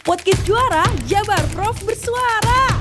Podcast Juara, Jabar Prof bersuara.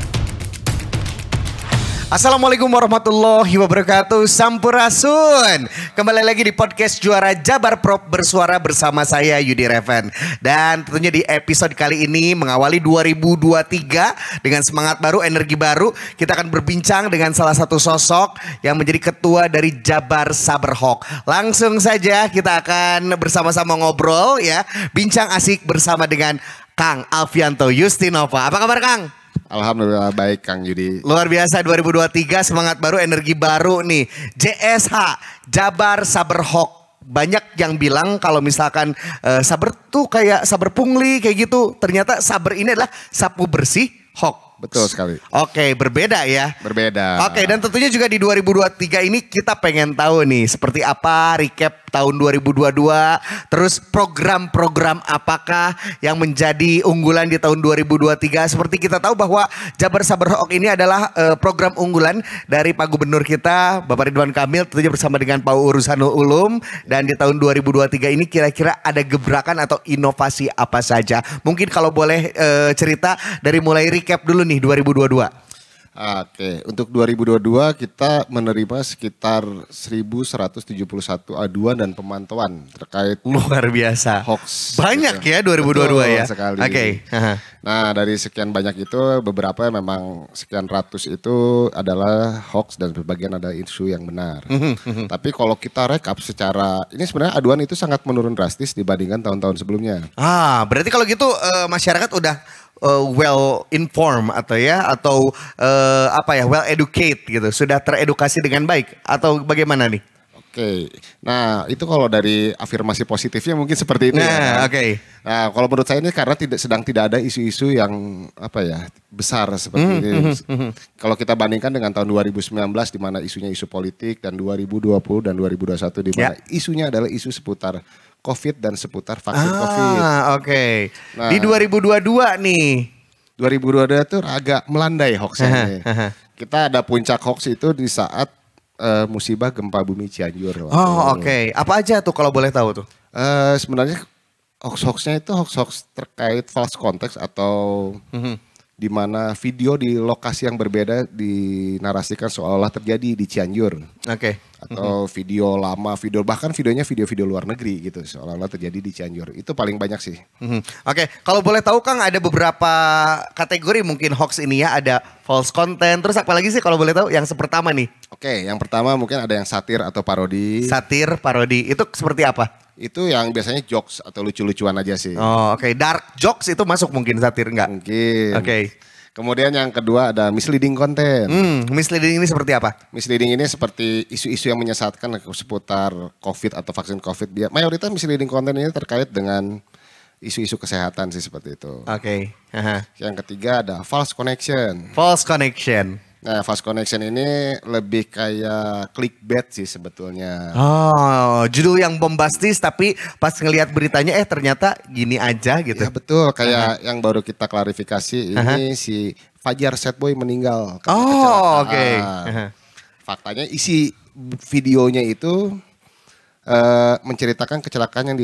Assalamualaikum warahmatullahi wabarakatuh. Sampurasun. Kembali lagi di podcast Juara Jabar Prof bersuara bersama saya Yudi Reven. Dan tentunya di episode kali ini mengawali 2023 dengan semangat baru, energi baru. Kita akan berbincang dengan salah satu sosok yang menjadi ketua dari Jabar Saberhok. Langsung saja kita akan bersama-sama ngobrol ya. Bincang asik bersama dengan Kang Alfianto Yustinova. Apa kabar Kang? Alhamdulillah baik Kang Yudi. Luar biasa 2023, semangat baru, energi baru nih. JSH, Jabar Saberhok. Banyak yang bilang kalau misalkan saber tuh kayak saber pungli kayak gitu. Ternyata saber ini adalah sapu bersih hok. Betul sekali. Oke, berbeda ya. Berbeda. Oke, dan tentunya juga di 2023 ini kita pengen tahu nih seperti apa recap tahun 2022. Terus program-program apakah yang menjadi unggulan di tahun 2023. Seperti kita tahu bahwa Jabar Saberhok ini adalah program unggulan dari Pak Gubernur kita Bapak Ridwan Kamil tentunya bersama dengan Pak Uruzanul Ulum. Dan di tahun 2023 ini kira-kira ada gebrakan atau inovasi apa saja. Mungkin kalau boleh cerita dari mulai recap dulu nih 2022. Oke, untuk 2022 kita menerima sekitar 1.171 aduan dan pemantauan terkait Luar biasa. hoax. Banyak gitu. ya 2022 Betul ya. sekali. Oke. Nah dari sekian banyak itu beberapa memang sekian ratus itu adalah hoax dan sebagian ada isu yang benar. Tapi kalau kita rekap secara ini sebenarnya aduan itu sangat menurun drastis dibandingkan tahun-tahun sebelumnya. Berarti kalau gitu masyarakat udah well informed atau well educated gitu, sudah teredukasi dengan baik atau bagaimana nih? Oke, nah itu kalau dari afirmasi positifnya mungkin seperti itu. Nah, ya. oke. Nah, kalau menurut saya ini karena tidak ada isu-isu yang besar seperti ini. Kalau kita bandingkan dengan tahun 2019 di mana isunya isu politik dan 2020 dan 2021 di mana isunya adalah isu seputar COVID dan seputar vaksin COVID. Oke. Nah, Di 2022 nih. 2022 itu agak melandai hoaxnya. Kita ada puncak hoax itu di saat musibah gempa bumi Cianjur. Oke. Apa aja tuh kalau boleh tahu tuh? Sebenarnya hoax-hoaxnya itu hoax-hoax terkait false context atau di mana video di lokasi yang berbeda dinarasikan seolah-olah terjadi di Cianjur. Oke. Atau video lama, bahkan videonya video-video luar negeri gitu seolah-olah terjadi di Cianjur. Itu paling banyak sih. Oke, kalau boleh tahu Kang ada beberapa kategori mungkin hoax ini ya, ada false content, terus apa lagi sih kalau boleh tahu yang pertama nih? Oke, yang pertama mungkin ada yang satir atau parodi. Satir, parodi, itu seperti apa? Itu yang biasanya jokes atau lucu-lucuan aja sih. Oke. Dark jokes itu masuk mungkin satir enggak? Mungkin. Oke. Kemudian yang kedua ada misleading content. Misleading ini seperti apa? Misleading ini seperti isu-isu yang menyesatkan seputar COVID atau vaksin COVID. Mayoritas misleading content ini terkait dengan isu-isu kesehatan sih seperti itu. Oke. Yang ketiga ada false connection. False connection. Nah, false connection ini lebih kayak clickbait sih sebetulnya. Judul yang bombastis tapi pas ngelihat beritanya ternyata gini aja gitu. Ya betul, kayak yang baru kita klarifikasi ini si Fajar Setboy meninggal karena kecelakaan. Oke. Faktanya isi videonya itu menceritakan kecelakaan yang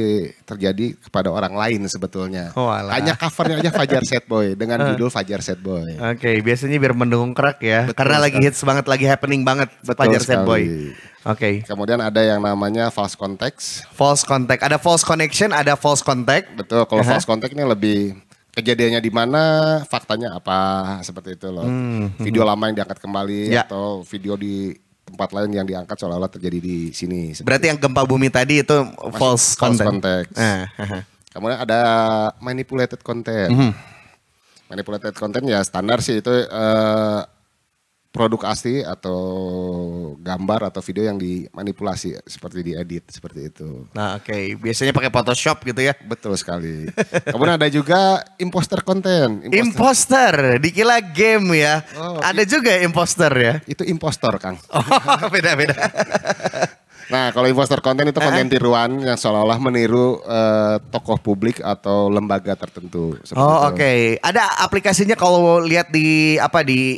terjadi kepada orang lain sebetulnya. Hanya covernya aja Fajar Setboy dengan judul Fajar Setboy. Oke, biasanya biar mendongkrak ya. Betul karena sekali. lagi hits banget, lagi happening banget Fajar Setboy. Oke. Kemudian ada yang namanya false context. False contact, ada false connection, ada false contact. Betul, kalau false context ini lebih kejadiannya di mana, faktanya apa, seperti itu loh. Video lama yang diangkat kembali atau video di tempat lain yang diangkat seolah-olah terjadi di sini. Berarti yang gempa bumi tadi itu false context. Kemudian ada manipulated content. Manipulated content ya standar sih itu produk asli atau gambar atau video yang dimanipulasi seperti diedit seperti itu. Nah, oke. Biasanya pakai Photoshop gitu ya. Betul sekali. Kemudian ada juga imposter content. Imposter, dikira game ya. Ada juga imposter ya. Itu impostor, Kang. Beda-beda. Nah, kalau imposter konten itu konten tiruan yang seolah-olah meniru tokoh publik atau lembaga tertentu. Oke. Ada aplikasinya kalau lihat di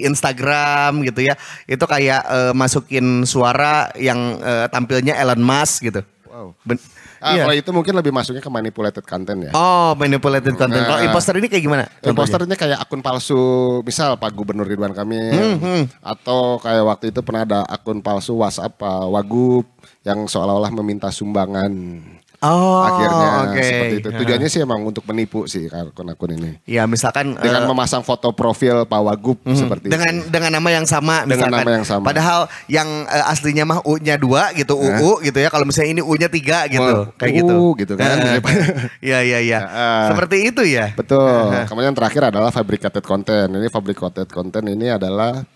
Instagram gitu ya. Itu kayak masukin suara yang tampilnya Elon Musk gitu. Wow. Iya. Kalau itu mungkin lebih masuknya ke manipulated content ya. Oh, manipulated content. Kalau imposter ini kayak gimana? Imposter ini kayak akun palsu, misal Pak Gubernur Ridwan Kamil, atau kayak waktu itu pernah ada akun palsu WhatsApp Pak Wagub yang seolah-olah meminta sumbangan. Oh, Akhirnya oke. seperti itu. Tujuannya sih emang untuk menipu sih akun-akun ini. Ya, misalkan Dengan memasang foto profil Pak Wagub seperti itu. dengan nama yang sama Dengan misalkan. nama yang sama. Padahal yang aslinya mah U-nya 2 gitu, UU gitu ya. Kalau misalnya ini U-nya 3 gitu, kayak gitu. Gitu kan. Iya, iya, iya. Seperti itu ya. Betul. Kemudian yang terakhir adalah fabricated content. Ini fabricated content ini adalah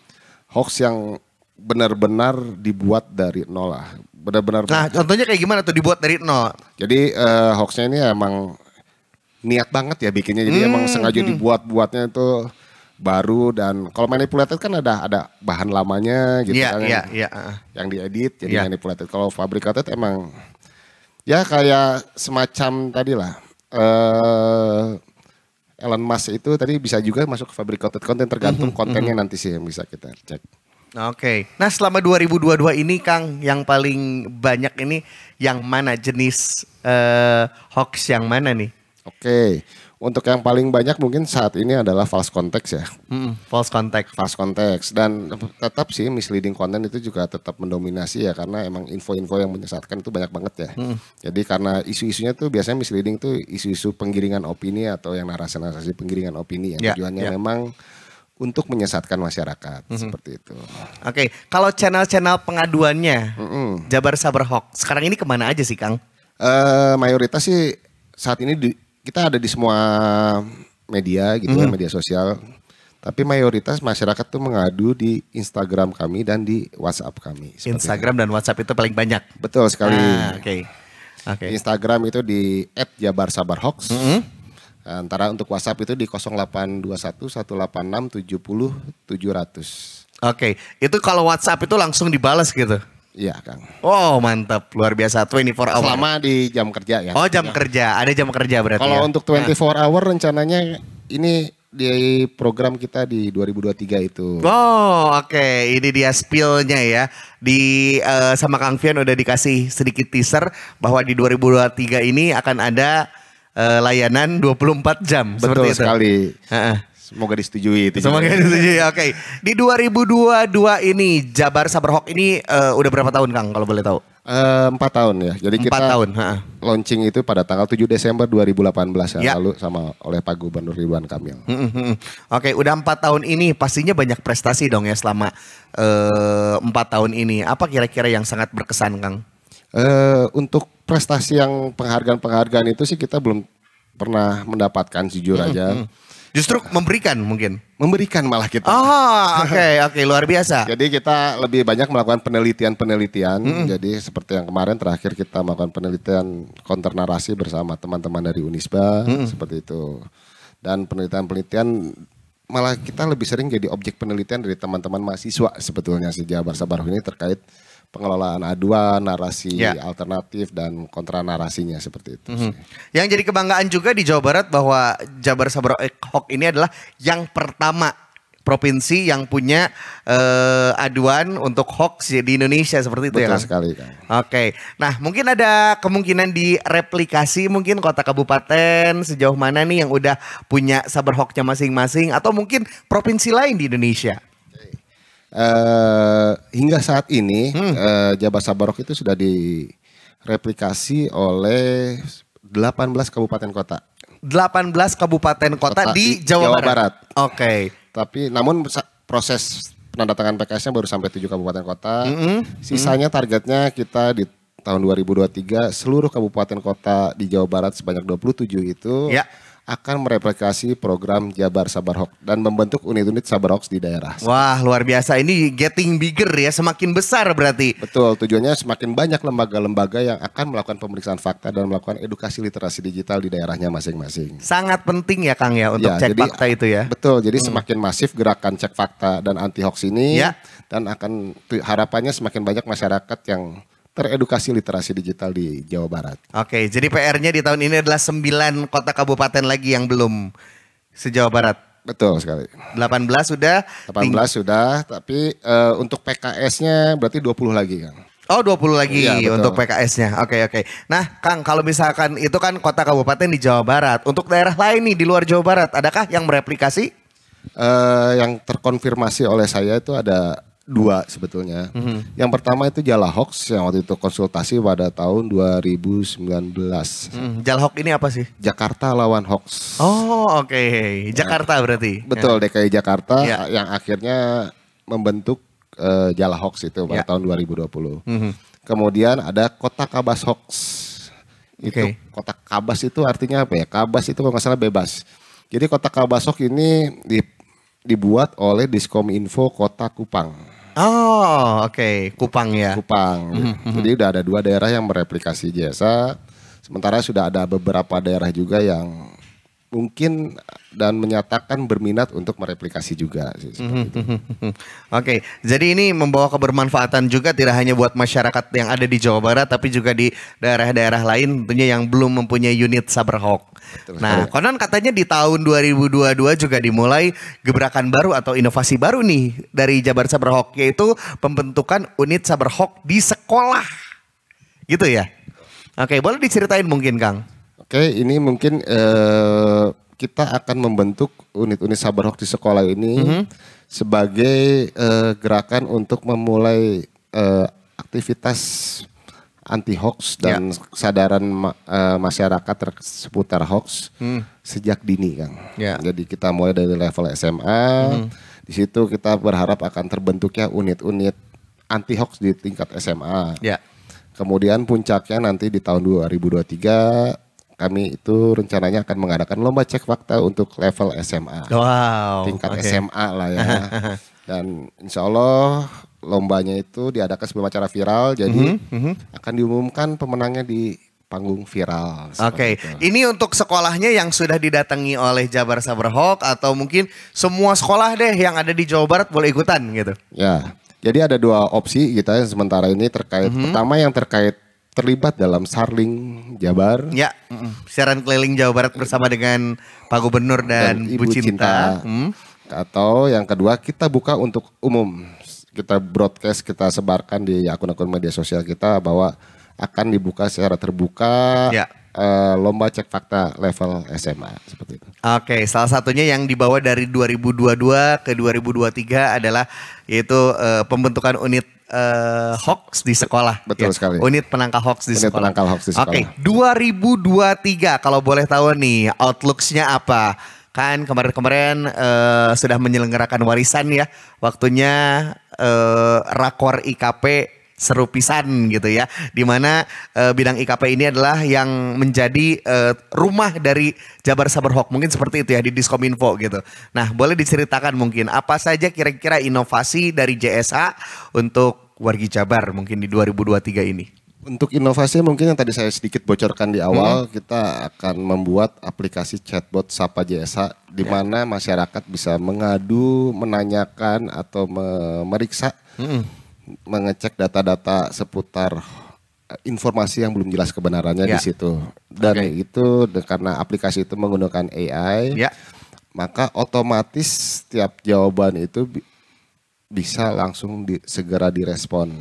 hoax yang benar-benar dibuat dari nol lah. Benar-benar. Nah, contohnya kayak gimana tuh dibuat dari nol? Jadi hoaxnya ini emang niat banget ya bikinnya. Jadi emang sengaja dibuat-buatnya itu baru, dan kalau manipulated kan ada bahan lamanya gitu Iya, kan. iya. Yang diedit jadi manipulated. Kalau fabricated emang ya kayak semacam tadi lah. Elon Musk itu tadi bisa juga masuk ke fabricated content, tergantung kontennya nanti sih yang bisa kita cek. Oke. Nah, selama 2022 ini Kang, yang paling banyak ini yang mana jenis hoax yang mana nih? Oke. Untuk yang paling banyak mungkin saat ini adalah false context ya. False contact. False context, dan tetap sih misleading content itu juga tetap mendominasi ya, karena emang info-info yang menyesatkan itu banyak banget ya. Jadi karena isu-isunya tuh biasanya misleading tuh isu-isu penggiringan opini atau yang narasi-narasi penggiringan opini yang tujuannya memang untuk menyesatkan masyarakat seperti itu. Oke, kalau channel-channel pengaduannya Jabar Sabar Hoax sekarang ini kemana aja sih Kang? Mayoritas sih saat ini kita ada di semua media gitu ya, media sosial. Tapi mayoritas masyarakat tuh mengadu di Instagram kami dan di WhatsApp kami. Instagram dan WhatsApp itu paling banyak. Betul sekali. Oke. Instagram itu di @jabarsabarhoax. Antara untuk WhatsApp itu di 0821 186 70 700. Oke, itu kalau WhatsApp itu langsung dibalas gitu? Iya Kang. Wow, mantap, luar biasa, 24 hour. Selama di jam kerja ya. Oh, jam kerja, ada jam kerja berarti. Kalau ya? untuk 24 hour rencananya ini di program kita di 2023 itu. Oh, oke. Ini dia spill-nya ya. Sama Kang Fian udah dikasih sedikit teaser bahwa di 2023 ini akan ada layanan 24 jam. Betul seperti itu. sekali. Semoga disetujui itu. Semoga disetujui. Oke. Di 2022 ini Jabar Sabar Hoax ini udah berapa tahun Kang kalau boleh tahu? 4 tahun ya. Jadi 4 kita tahun. launching itu pada tanggal 7 Desember 2018 yang lalu oleh Pak Gubernur Ridwan Kamil. Oke, udah 4 tahun ini pastinya banyak prestasi dong ya selama 4 tahun ini. Apa kira-kira yang sangat berkesan Kang? Untuk prestasi yang penghargaan-penghargaan itu sih kita belum pernah mendapatkan, jujur aja. Justru memberikan mungkin. Memberikan malah kita. Oh, oke, luar biasa. Jadi kita lebih banyak melakukan penelitian-penelitian. Jadi seperti yang kemarin terakhir kita melakukan penelitian counter narasi bersama teman-teman dari Unisba, seperti itu. Dan penelitian-penelitian malah kita lebih sering jadi objek penelitian dari teman-teman mahasiswa sebetulnya si Jabar Sabar ini terkait pengelolaan aduan, narasi alternatif dan kontra narasinya seperti itu. Yang jadi kebanggaan juga di Jawa Barat bahwa Jabar Sabar Hoax ini adalah yang pertama provinsi yang punya aduan untuk hoax di Indonesia seperti itu. Betul ya sekali Kang. Oke, nah mungkin ada kemungkinan direplikasi mungkin kota kabupaten sejauh mana nih yang udah punya Sabar Hoaxnya masing-masing atau mungkin provinsi lain di Indonesia? Hingga saat ini Jabar Sabar Hoax itu sudah direplikasi oleh 18 kabupaten kota. 18 kabupaten kota di Jawa Barat. Oke. Tapi namun proses penandatangan PKS-nya baru sampai 7 kabupaten kota. Sisanya targetnya kita di tahun 2023 seluruh kabupaten kota di Jawa Barat sebanyak 27 itu akan mereplikasi program Jabar Sabar Hoax dan membentuk unit-unit Sabar Hoax di daerah. Wah, luar biasa. Ini getting bigger ya, semakin besar berarti. Betul, tujuannya semakin banyak lembaga-lembaga yang akan melakukan pemeriksaan fakta dan melakukan edukasi literasi digital di daerahnya masing-masing. Sangat penting ya Kang ya untuk cek fakta itu ya. Betul, jadi semakin masif gerakan cek fakta dan anti hoax ini dan akan harapannya semakin banyak masyarakat yang teredukasi literasi digital di Jawa Barat. Oke, jadi PR-nya di tahun ini adalah 9 kota kabupaten lagi yang belum se-Jawa Barat. Betul sekali. 18 sudah. 18 sudah, tapi untuk PKS-nya berarti 20 lagi Kang. Oh 20 lagi Iya, betul. untuk PKS-nya. Oke. Nah Kang, kalau misalkan itu kan kota kabupaten di Jawa Barat. Untuk daerah lain nih di luar Jawa Barat, adakah yang mereplikasi? Yang terkonfirmasi oleh saya itu ada 2 sebetulnya. Yang pertama itu Jalahox yang waktu itu konsultasi pada tahun 2019. Jalhok ini apa sih? Jakarta lawan Hoax. Oh oke. Jakarta berarti. Betul, DKI Jakarta Ya. yang akhirnya membentuk Jalahox itu pada Ya. tahun 2020. Kemudian ada Kota Kabas Hoax. Itu Oke. Kota Kabas itu artinya apa ya? Kabas itu kalau nggak salah bebas. Jadi Kota Kabas Hoax ini dibuat oleh Diskominfo Kota Kupang. Oh oke. Kupang ya. Kupang. Jadi udah ada 2 daerah yang mereplikasi jasa. Sementara sudah ada beberapa daerah juga yang mungkin dan menyatakan berminat untuk mereplikasi juga sih, seperti itu. Oke, jadi ini membawa kebermanfaatan juga tidak hanya buat masyarakat yang ada di Jawa Barat, tapi juga di daerah-daerah lain tentunya yang belum mempunyai unit Saberhawk. Nah, konon katanya di tahun 2022 juga dimulai gebrakan baru atau inovasi baru nih dari Jabar Saberhawk, yaitu pembentukan unit Saberhawk di sekolah. Gitu ya? Oke, boleh diceritain mungkin Kang? Oke, ini mungkin kita akan membentuk unit-unit Saberhawk di sekolah ini sebagai gerakan untuk memulai aktivitas anti hoax dan kesadaran masyarakat seputar hoax sejak dini, Kang. Ya. Jadi kita mulai dari level SMA. Di situ kita berharap akan terbentuknya unit-unit anti hoax di tingkat SMA. Ya. Kemudian puncaknya nanti di tahun 2023 kami itu rencananya akan mengadakan lomba cek fakta untuk level SMA. Wow. Tingkat oke. SMA lah ya. Dan insya Allah lombanya itu diadakan sebuah acara viral. Jadi akan diumumkan pemenangnya di panggung viral. Oke, seperti itu. ini untuk sekolahnya yang sudah didatangi oleh Jabar Saberhawk atau mungkin semua sekolah deh yang ada di Jawa Barat boleh ikutan gitu. Ya, jadi ada 2 opsi kita yang sementara ini terkait. Pertama yang terkait terlibat dalam Sarling Jabar. Ya, siaran keliling Jawa Barat bersama dengan Pak Gubernur dan Bu Cinta. Atau yang kedua kita buka untuk umum. Kita broadcast, kita sebarkan di akun-akun media sosial kita bahwa akan dibuka secara terbuka Ya. lomba cek fakta level SMA seperti itu. Oke, salah satunya yang dibawa dari 2022 ke 2023 adalah yaitu pembentukan unit hoax di sekolah. Betul sekali. Unit penangkal hoax di Unit sekolah. penangkal hoax di sekolah. Oke, 2023 kalau boleh tahu nih outlooks-nya apa? Kan kemarin-kemarin sudah menyelenggarakan warisan ya. Waktunya rakor IKP seru pisan gitu ya. Dimana bidang IKP ini adalah yang menjadi rumah dari Jabar Saberhawk. Mungkin seperti itu ya di Diskominfo gitu. Nah boleh diceritakan mungkin apa saja kira-kira inovasi dari JSA untuk wargi Jabar mungkin di 2023 ini. Untuk inovasi mungkin yang tadi saya sedikit bocorkan di awal, kita akan membuat aplikasi chatbot Sapa JSA di mana masyarakat bisa mengadu, menanyakan atau memeriksa, mengecek data-data seputar informasi yang belum jelas kebenarannya di situ. Dan itu karena aplikasi itu menggunakan AI, maka otomatis setiap jawaban itu bisa langsung segera direspon.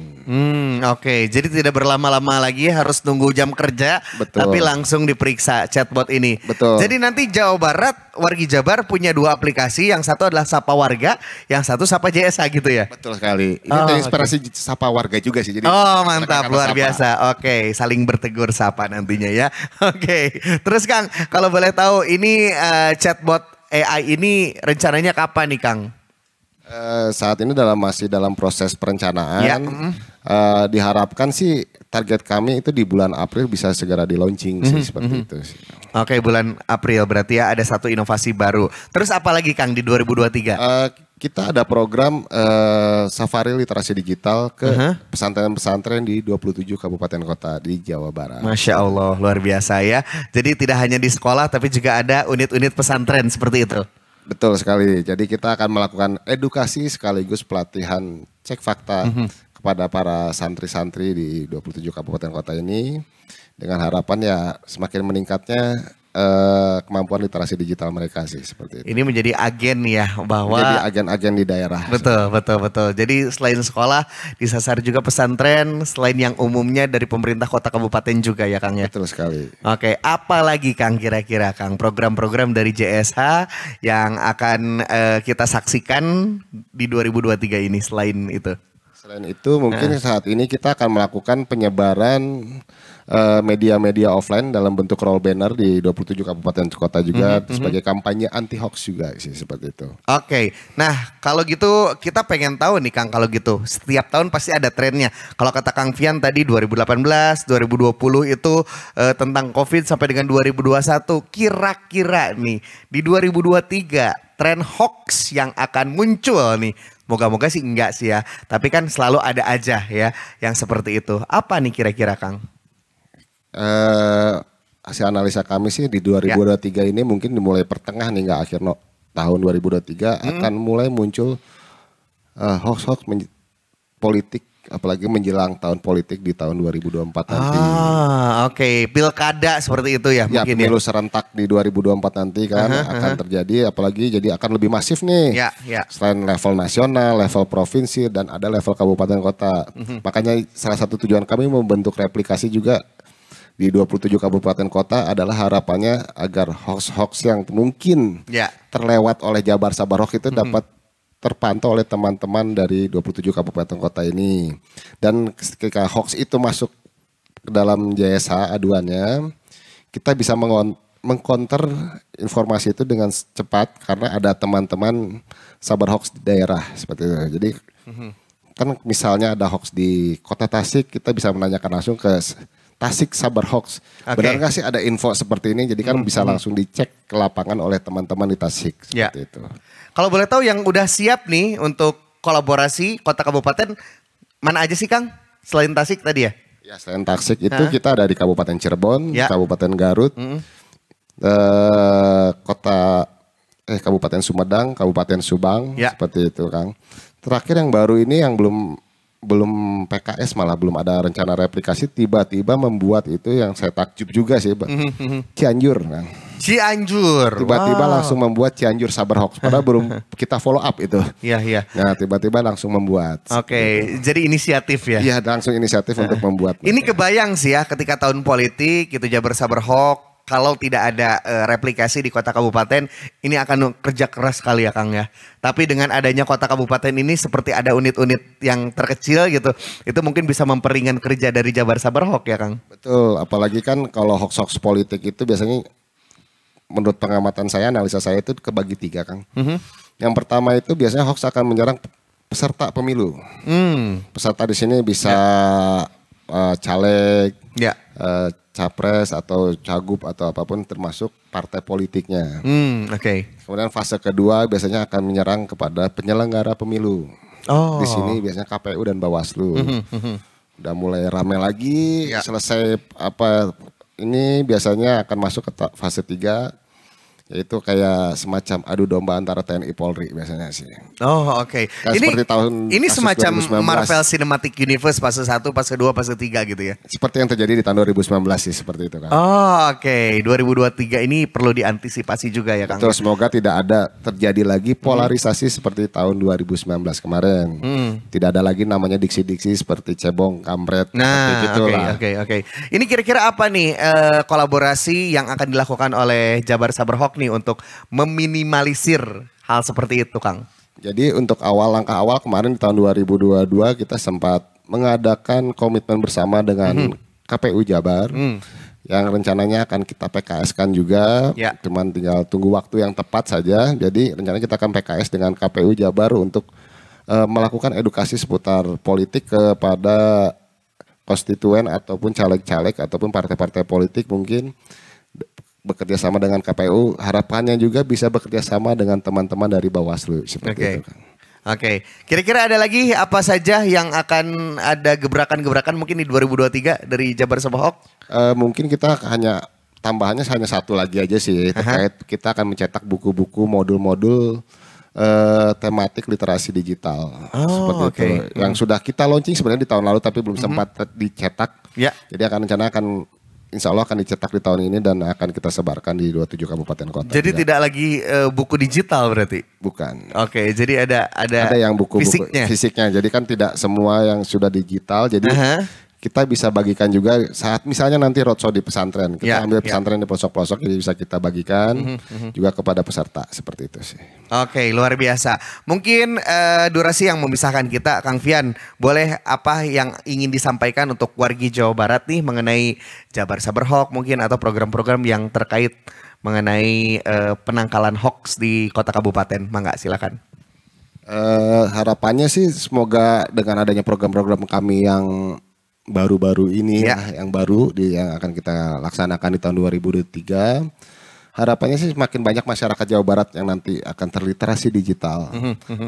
Oke. Jadi tidak berlama-lama lagi harus nunggu jam kerja, Betul. tapi langsung diperiksa chatbot ini. Betul. Jadi nanti Jawa Barat, wargi Jabar punya 2 aplikasi, yang satu adalah Sapa Warga, yang satu Sapa JSA gitu ya. Betul sekali. Ini terinspirasi Sapa Warga juga sih. Jadi Oh mantap, mereka luar sapa. biasa. Oke, saling bertegur sapa nantinya ya. Oke, terus Kang, kalau boleh tahu ini chatbot AI ini rencananya kapan nih Kang? Saat ini masih dalam proses perencanaan. Ya, Diharapkan sih target kami itu di bulan April bisa segera di launching sih seperti itu sih. Oke, bulan April berarti ya ada satu inovasi baru. Terus apa lagi Kang di 2023? Kita ada program safari literasi digital ke pesantren-pesantren di 27 kabupaten kota di Jawa Barat. Masya Allah, luar biasa ya. Jadi tidak hanya di sekolah tapi juga ada unit-unit pesantren seperti itu. Betul sekali. Jadi kita akan melakukan edukasi sekaligus pelatihan cek fakta kepada para santri-santri di 27 kabupaten kota ini dengan harapan ya semakin meningkatnya kemampuan literasi digital mereka sih seperti itu. Ini menjadi agen ya bahwa Jadi agen-agen di daerah. betul. Jadi selain sekolah disasar juga pesantren, selain yang umumnya dari pemerintah kota kabupaten juga ya Kang ya. Betul sekali. Oke, apa lagi Kang kira-kira Kang program-program dari JSH yang akan kita saksikan di 2023 ini selain itu? Selain itu mungkin saat ini kita akan melakukan penyebaran media-media offline dalam bentuk roll banner di 27 kabupaten kota juga sebagai kampanye anti hoax juga sih seperti itu. Oke, nah kalau gitu kita pengen tahu nih Kang, kalau gitu setiap tahun pasti ada trennya. Kalau kata Kang Fian tadi 2018, 2020 itu tentang COVID sampai dengan 2021. Kira-kira nih di 2023 tren hoax yang akan muncul nih. Moga-moga sih enggak sih ya, tapi kan selalu ada aja ya yang seperti itu. Apa nih kira-kira Kang? Hasil analisa kami sih di 2023 ini mungkin dimulai pertengah nih nggak akhir tahun 2023 akan mulai muncul hoax-hoax politik, apalagi menjelang tahun politik di tahun 2024 nanti. Oke. Pilkada seperti itu ya, Ya, mungkin pemilu serentak di 2024 nanti kan akan terjadi, apalagi jadi akan lebih masif nih. Ya. Selain level nasional, level provinsi, dan ada level kabupaten kota. Makanya salah satu tujuan kami membentuk replikasi juga di 27 kabupaten kota adalah harapannya agar hoax-hoax yang mungkin terlewat oleh Jabar Sabar Hoax itu dapat terpantau oleh teman-teman dari 27 kabupaten kota ini. Dan ketika hoax itu masuk ke dalam JSH aduannya, kita bisa mengcounter informasi itu dengan cepat karena ada teman-teman Sabar Hoax di daerah seperti itu. Jadi kan misalnya ada hoax di Kota Tasik, kita bisa menanyakan langsung ke Tasik Sabar Hoax. Benar nggak sih ada info seperti ini? Jadi kan bisa langsung dicek ke lapangan oleh teman-teman di Tasik seperti itu. Kalau boleh tahu yang udah siap nih untuk kolaborasi kota kabupaten mana aja sih Kang? Selain Tasik tadi ya? Ya, selain Tasik itu kita ada di Kabupaten Cirebon, Kabupaten Garut, Kabupaten Sumedang, Kabupaten Subang, seperti itu Kang. Terakhir yang baru ini yang belum PKS, malah belum ada rencana replikasi, tiba-tiba membuat itu yang saya takjub juga sih, Cianjur Kang. Cianjur. Tiba-tiba langsung membuat Cianjur Sabar Hoax. Padahal belum kita follow up itu. Iya. Nah, tiba-tiba langsung membuat. Oke, jadi inisiatif ya? Iya, langsung inisiatif untuk membuat. Ini kebayang sih ya ketika tahun politik itu Jabar Sabar Hoax. Kalau tidak ada replikasi di kota kabupaten, ini akan kerja keras sekali ya Kang ya. Tapi dengan adanya kota kabupaten ini seperti ada unit-unit yang terkecil gitu. Itu mungkin bisa memperingan kerja dari Jabar Sabar Hoax ya Kang? Betul, apalagi kan kalau hoax-hoax politik itu biasanya menurut pengamatan saya, analisa saya itu kebagi 3 Kang. Yang pertama itu biasanya hoax akan menyerang peserta pemilu. Peserta di sini bisa caleg, capres atau cagup atau apapun termasuk partai politiknya. Kemudian fase kedua biasanya akan menyerang kepada penyelenggara pemilu. Di sini biasanya KPU dan Bawaslu. Udah mulai rame lagi, selesai ini biasanya akan masuk ke fase 3, yaitu kayak semacam adu domba antara TNI Polri biasanya sih. Oke. Ini semacam 2019. Marvel Cinematic Universe fase 1, fase 2, fase 3 gitu ya? Seperti yang terjadi di tahun 2019 sih, seperti itu kan. Oke. 2023 ini perlu diantisipasi juga ya Kang? Betul, semoga tidak ada terjadi lagi polarisasi seperti tahun 2019 kemarin. Tidak ada lagi namanya diksi-diksi seperti cebong, kampret, Oke. Ini kira-kira apa nih kolaborasi yang akan dilakukan oleh Jabar Sabar Hoax nih untuk meminimalisir hal seperti itu Kang? Jadi untuk langkah awal kemarin di tahun 2022 kita sempat mengadakan komitmen bersama dengan KPU Jabar yang rencananya akan kita PKS-kan juga. Cuman tinggal tunggu waktu yang tepat saja. Jadi rencananya kita akan PKS dengan KPU Jabar untuk melakukan edukasi seputar politik kepada konstituen ataupun caleg-caleg ataupun partai-partai politik mungkin. Bekerja sama dengan KPU, harapannya juga bisa bekerja sama dengan teman-teman dari Bawaslu seperti itu. Oke. Kira-kira ada lagi apa saja yang akan ada gebrakan-gebrakan mungkin di 2023 dari Jabar Sabar Hoax? Mungkin kita tambahannya hanya satu lagi aja sih, terkait kita akan mencetak buku-buku modul-modul tematik literasi digital seperti itu. Yang sudah kita launching sebenarnya di tahun lalu tapi belum sempat dicetak. Jadi rencana akan insya Allah akan dicetak di tahun ini dan akan kita sebarkan di 27 kabupaten kota. Jadi juga. tidak lagi buku digital berarti? Bukan. Oke, jadi ada yang buku fisiknya. Jadi kan tidak semua yang sudah digital. Jadi kita bisa bagikan juga saat misalnya nanti roadshow di pesantren. Kita ambil pesantren di pelosok-pelosok jadi bisa kita bagikan juga kepada peserta seperti itu sih. Oke, luar biasa. Mungkin durasi yang memisahkan kita, Kang Fian, boleh apa yang ingin disampaikan untuk wargi Jawa Barat nih mengenai Jabar Sabar Hoax mungkin atau program-program yang terkait mengenai penangkalan hoax di kota kabupaten? Mangga, silakan. Harapannya sih semoga dengan adanya program-program kami yang baru-baru ini yang baru yang akan kita laksanakan di tahun 2023. Harapannya sih semakin banyak masyarakat Jawa Barat yang nanti akan terliterasi digital.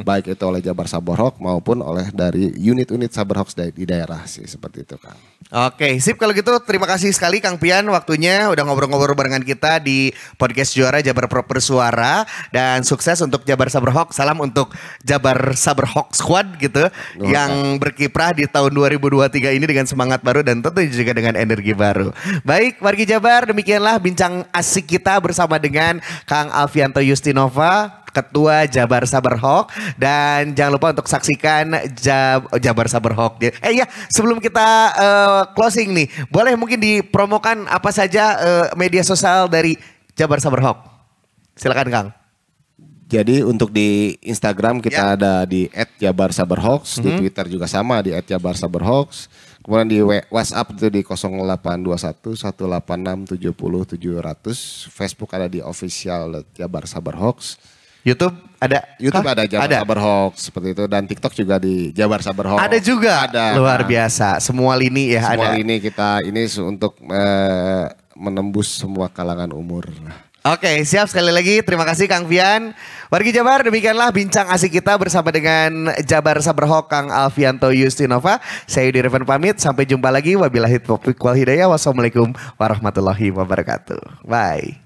Baik itu oleh Jabar Sabar Hoax maupun oleh dari unit-unit Sabar Hoax di daerah sih seperti itu Kang. Oke, sip kalau gitu terima kasih sekali Kang Pian waktunya udah ngobrol-ngobrol barengan kita di podcast Juara Jabar Prop Bersuara dan sukses untuk Jabar Sabar Hoax. Salam untuk Jabar Sabar Hoax Squad gitu yang berkiprah di tahun 2023 ini dengan semangat baru dan tentu juga dengan energi baru. Baik, wargi Jabar, demikianlah bincang asik kita bersama dengan Kang Alfianto Justinova, Ketua Jabar Sabar Hoax, dan jangan lupa untuk saksikan Jabar Sabar Hoax. Sebelum kita closing nih, boleh mungkin dipromokan apa saja media sosial dari Jabar Sabar Hoax. Silakan Kang. Jadi untuk di Instagram kita ada di @jabarsabarhoax, di Twitter juga sama di @jabarsabarhoax. Kemudian di WhatsApp itu di 0821 186 70 700. Facebook ada di official Jabar Sabar Hoax. YouTube ada? Ada Jabar Sabar Hoax seperti itu dan TikTok juga di Jabar Sabar Hoax. Ada juga. Ada. Luar biasa. Semua lini ya semua ada. Lini kita ini untuk menembus semua kalangan umur. Oke, siap sekali lagi. Terima kasih Kang Fian. Wargi Jabar, demikianlah bincang asik kita bersama dengan Jabar Sabar Hoax Kang Alfianto Justinova. Saya Yudi Revan pamit. Sampai jumpa lagi. Wabillahi taufiq wal hidayah. Wassalamualaikum warahmatullahi wabarakatuh. Bye.